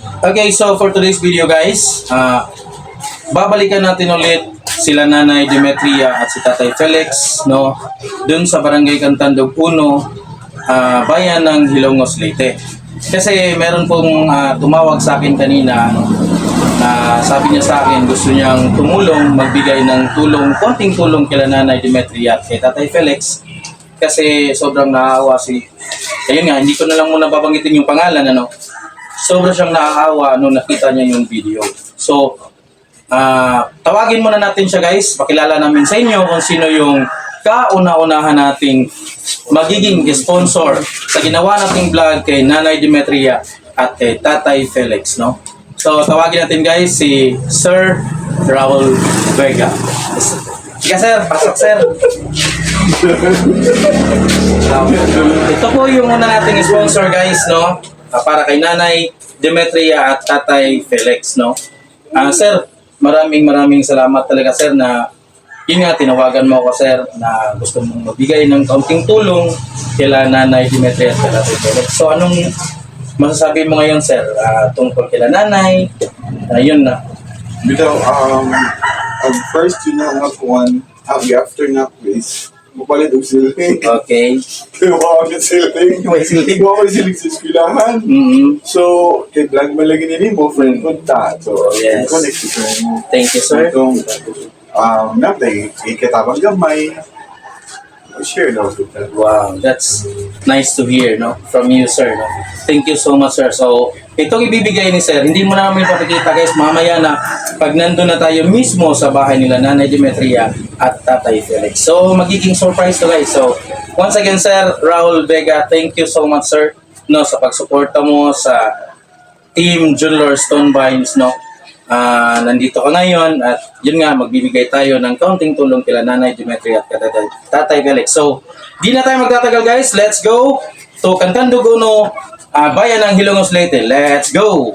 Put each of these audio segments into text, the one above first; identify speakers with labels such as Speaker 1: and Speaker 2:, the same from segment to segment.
Speaker 1: Okay, so for today's video guys, babalikan natin ulit sila Nanay Demetria at si Tatay Felix, no? Dun sa Barangay Cantandog 1, bayan ng Hilongos, Leyte. Kasi meron pong tumawag sa akin kanina, no? Sabi niya sa akin gusto niyang tumulong, magbigay ng tulong, konting tulong kila Nanay Demetria at kay Tatay Felix. Kasi sobrang naawa ayun nga, hindi ko na lang muna babanggitin yung pangalan, ano? Sobrang siyang naaawa nung nakita niya yung video. So, tawagin muna natin siya guys. Pakilala namin sa inyo kung sino yung kauna-unahan nating magiging sponsor sa ginawa nating vlog kay Nanay Demetria at kay Tatay Felix, no? So, tawagin natin guys si Sir Raul Vega. Sige sir, pasok sir. Ito po yung una nating sponsor guys, no? Para kay Nanay Demetria at Tatay Felix, no? Sir, maraming salamat talaga sir na yun nga, tinawagan mo ako sir na gusto mong magbigay ng kaunting tulong kila Nanay Demetria at Tatay Felix. So anong masasabi mo ngayon sir tungkol kila Nanay? Yun na.
Speaker 2: Bitaw, first yun na nga kuwan, after na quiz, mapalit og siling.
Speaker 1: Okay.
Speaker 2: Wow, yung siling.
Speaker 1: May siling.
Speaker 2: Wow, may siling sa eskwelahan. So, kay vlog malagi nini mo, friend ko ta. So,
Speaker 1: Yes.
Speaker 2: connect to friend mo.
Speaker 1: Thank you sir.
Speaker 2: Itong, napay, ikatabang gamay. Share daw with that.
Speaker 1: Wow, that's nice to hear, no? From you, sir. No? Thank you so much, sir. So, itong ibibigay ni sir, hindi mo na namin ipapakita, guys, mamaya na pag nandun na tayo mismo sa bahay nila, Nanay Demetria at Tatay Felix. So, magiging surprise to, guys. So, once again, sir, Raul Vega, thank you so much, sir, no, sa pagsuporta mo sa Team Junlor Stonebines, no? Nandito ka ngayon at yun nga, magbibigay tayo ng kaunting tulong kila Nanay Demetria at Tatay Felix. So, di na tayo magtatagal guys. Let's go to Cantandog 1, bayan ng Hilongos, Leyte. Let's go!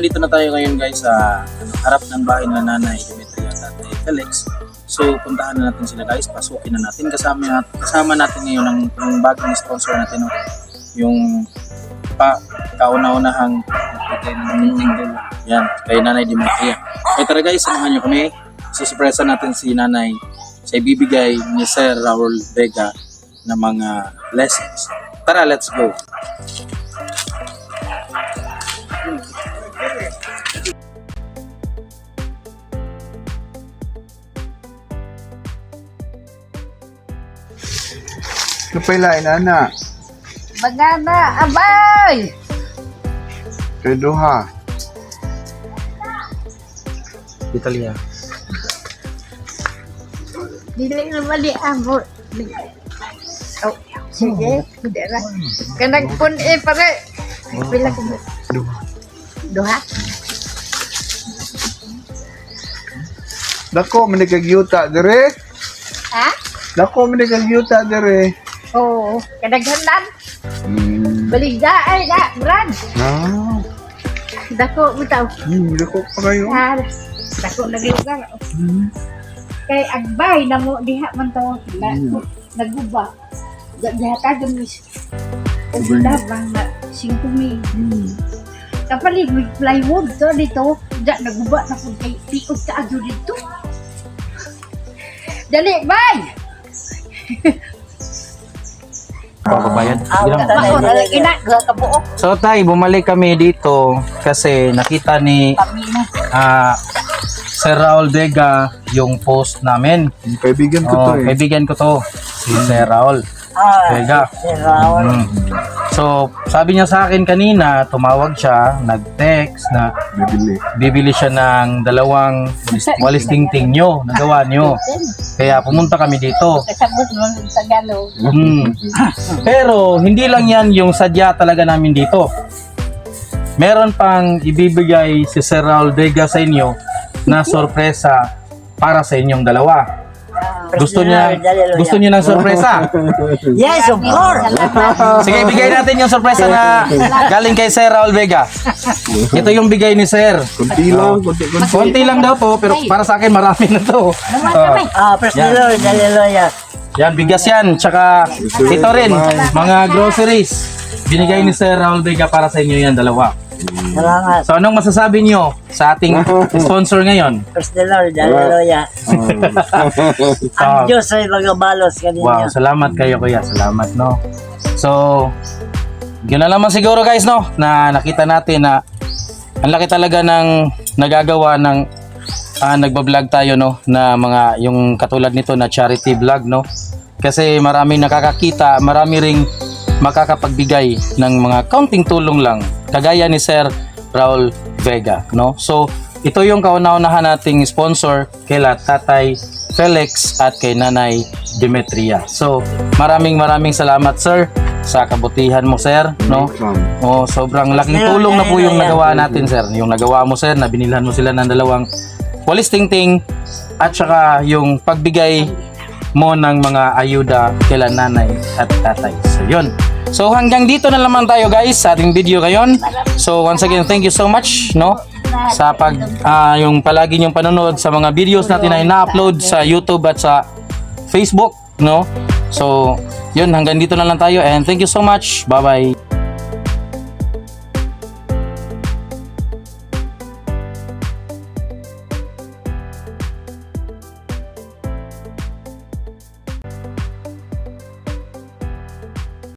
Speaker 1: nandito na tayo ngayon guys sa harap ng bahay ng Nanay Demetria at Tatay Felix. So puntahan na natin sila guys, pasukin na natin. Kasama natin ngayon ang bagong sponsor natin, no? Yung kauna-unahang yan, kay Nanay Demetria. Kaya tara guys, samahan nyo kami. Susurpresa natin si Nanay sa ibibigay ni Sir Raul Vega na mga blessings. Tara, let's go!
Speaker 2: Kapailain, anak.
Speaker 3: Magana, abay!
Speaker 2: Kay Duha.
Speaker 1: Italia.
Speaker 3: Dili na mali amo. Oh, sige, hindi na. Kanang pun pare. Pila ko. Duha.
Speaker 2: Dako, manikagyuta dire.
Speaker 3: Ha?
Speaker 2: Dako, manikagyuta dire.
Speaker 3: Oo, kadaghanan. Baligdaay na, Brad.
Speaker 2: Ah,
Speaker 3: Dako bitaw.
Speaker 2: dako pa kayo.
Speaker 3: Ah, dako naglugar. Kay agbay na mo diha man to naguba. Diha ka gumis. Labang na 5,000. Kapalit may plywood to dito. Diya naguba na kung kay piod ka ado dito. Dali, bay!
Speaker 1: Papabayad.
Speaker 3: Ako na lang ina, kabuok.
Speaker 1: So tay, bumalik kami dito kasi nakita ni Sir Raul Vega yung post namin.
Speaker 2: Kaibigan ko to eh.
Speaker 1: Kaibigan ko to, si Sir Raul Vega. Mm. So, sabi niya sa akin kanina, tumawag siya, nag-text na bibili siya ng 2 walis tingting nyo, nagawa nyo. Kaya pumunta kami dito.
Speaker 3: Kasabot mo ng Tagalog.
Speaker 1: Pero hindi lang yan yung sadya talaga namin dito. Meron pang ibibigay si Sir Raul Vega sa inyo na sorpresa para sa inyong dalawa. Gusto niya ng sorpresa?
Speaker 3: Yes, of course.
Speaker 1: Sige, bigay natin yung sorpresa na galing kay Sir Raul Vega. Ito yung bigay ni Sir.
Speaker 2: Kunti lang, kunti.
Speaker 1: Konti lang daw to, pero para sa akin marami na to. Yan, bigas yan. Tsaka ito rin, mga groceries. Binigay ni Sir Raul Vega para sa inyo yan, 2.
Speaker 4: Salamat.
Speaker 1: So anong masasabi nyo sa ating sponsor ngayon?
Speaker 4: Praise the Lord. Hallelujah. Ang Diyos ay magabalos kanina.
Speaker 1: Wow, salamat kayo kuya. Salamat, no? So, yun na naman siguro guys, no? Na nakita natin na ang laki talaga ng nagagawa ng nagbablog tayo, no? Na mga, yung katulad nito na charity vlog, no? Kasi maraming nakakakita, marami ring makakapagbigay ng mga kaunting tulong lang. Kagaya ni Sir Raul Vega, no? So, ito yung kauna-unahan nating sponsor kay Tatay Felix at kay Nanay Demetria. So, maraming salamat sir sa kabutihan mo sir, no? Oh, sobrang laking tulong na po yung nagawa natin sir. Yung nagawa mo sir, na binilhan mo sila ng 2 walis tingting at saka yung pagbigay mo ng mga ayuda kila Nanay at Tatay. So, yun. So hanggang dito na naman tayo guys sa ating video ngayon. So once again, thank you so much, no? Sa yung palagi niyong panonood sa mga videos natin na ina-upload sa YouTube at sa Facebook, no? So, yun, hanggang dito na lang tayo and thank you so much. Bye-bye.